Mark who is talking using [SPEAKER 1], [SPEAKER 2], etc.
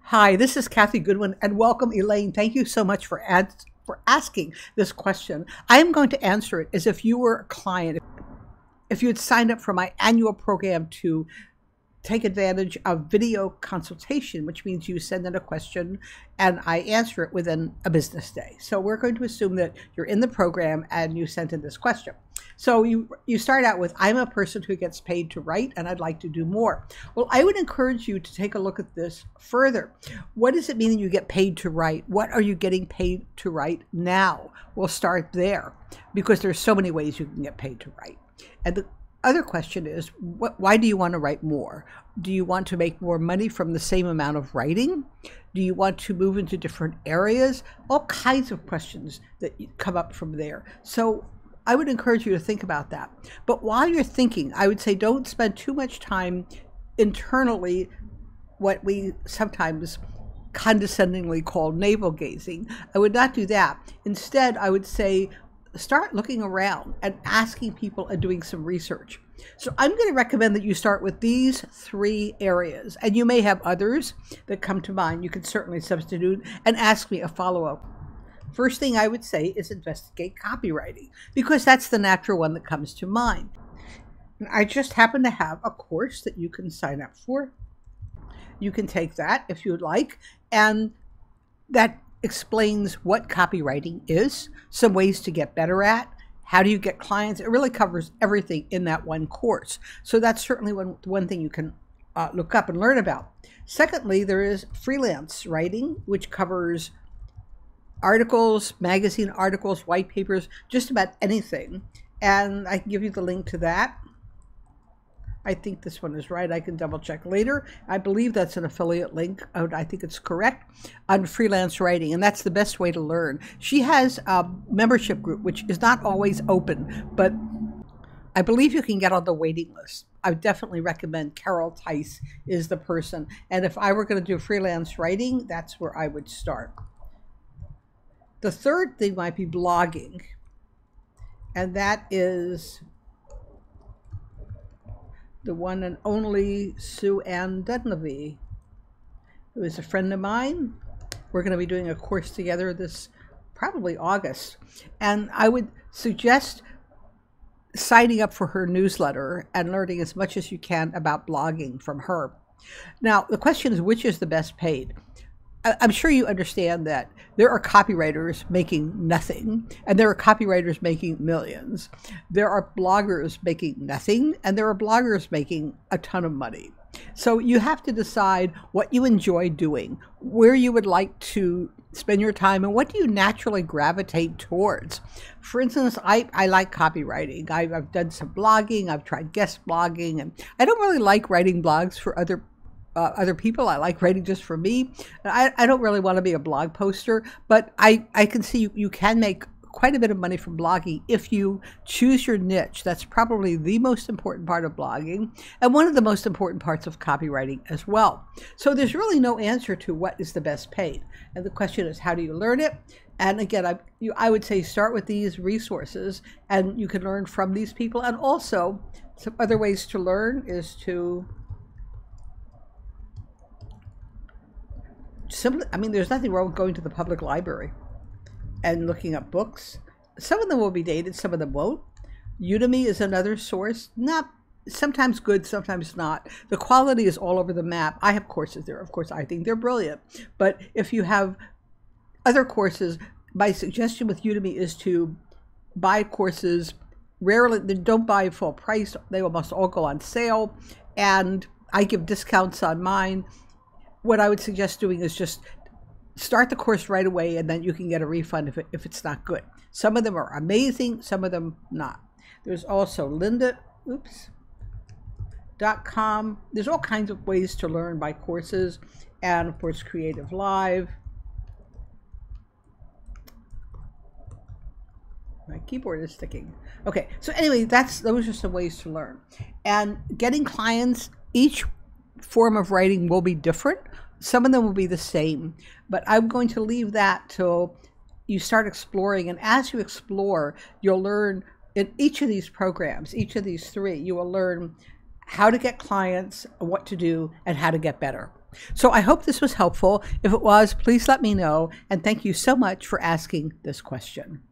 [SPEAKER 1] Hi, this is Cathy Goodwin, and welcome, Elaine. Thank you so much for asking this question. I am going to answer it as if you were a client, if you had signed up for my annual program to take advantage of video consultation, which means you send in a question and I answer it within a business day. So we're going to assume that you're in the program and you sent in this question. So you start out with, I'm a person who gets paid to write and I'd like to do more. Well, I would encourage you to take a look at this further. What does it mean that you get paid to write? What are you getting paid to write now? We'll start there because there's so many ways you can get paid to write. And the other question is, why do you want to write more? Do you want to make more money from the same amount of writing? Do you want to move into different areas? All kinds of questions that come up from there. So I would encourage you to think about that. But while you're thinking, I would say don't spend too much time internally, what we sometimes condescendingly call navel gazing. I would not do that. Instead, I would say, start looking around and asking people and doing some research. So I'm going to recommend that you start with these 3 areas, and you may have others that come to mind. You can certainly substitute and ask me a follow-up. First thing I would say is investigate copywriting, because that's the natural one that comes to mind. And I just happen to have a course that you can sign up for. You can take that if you'd like, and that explains what copywriting is, some ways to get better at, how do you get clients. It really covers everything in that one course. So that's certainly one thing you can look up and learn about. Secondly, there is freelance writing, which covers articles, magazine articles, white papers, just about anything. And I can give you the link to that. I think this one is right. I can double check later. I believe that's an affiliate link. I think it's correct, on freelance writing, and that's the best way to learn. She has a membership group, which is not always open, but I believe you can get on the waiting list. I would definitely recommend Carol Tice is the person. And if I were going to do freelance writing, that's where I would start. The third thing might be blogging, and that is the one and only Sue Ann Dunleavy, who is a friend of mine. We're going to be doing a course together this probably August. And I would suggest signing up for her newsletter and learning as much as you can about blogging from her. Now, the question is, which is the best paid? I'm sure you understand that there are copywriters making nothing, and there are copywriters making millions. There are bloggers making nothing, and there are bloggers making a ton of money. So you have to decide what you enjoy doing, where you would like to spend your time, and what do you naturally gravitate towards. For instance, I like copywriting. I've done some blogging. I've tried guest blogging, and I don't really like writing blogs for other people. I like writing just for me. I don't really want to be a blog poster, but I can see you can make quite a bit of money from blogging if you choose your niche. That's probably the most important part of blogging, and one of the most important parts of copywriting as well. So there's really no answer to what is the best paid. And the question is, how do you learn it? And again, I would say start with these resources, and you can learn from these people. And also, some other ways to learn is to simply, there's nothing wrong with going to the public library and looking up books. Some of them will be dated, some of them won't. Udemy is another source, not sometimes good, sometimes not. The quality is all over the map. I have courses there. Of course, I think they're brilliant. But if you have other courses, my suggestion with Udemy is to buy courses. Rarely, don't buy full price. They almost all go on sale. And I give discounts on mine. What I would suggest doing is just start the course right away, and then you can get a refund if it's not good. Some of them are amazing, some of them not. There's also lynda.com. There's all kinds of ways to learn by courses, and of course Creative Live. My keyboard is sticking. Okay, so anyway, those are some ways to learn. And getting clients, each form of writing will be different. Some of them will be the same, but I'm going to leave that till you start exploring. And as you explore, you'll learn in each of these programs, each of these 3, you will learn how to get clients, what to do, and how to get better. So I hope this was helpful. If it was, please let me know. And thank you so much for asking this question.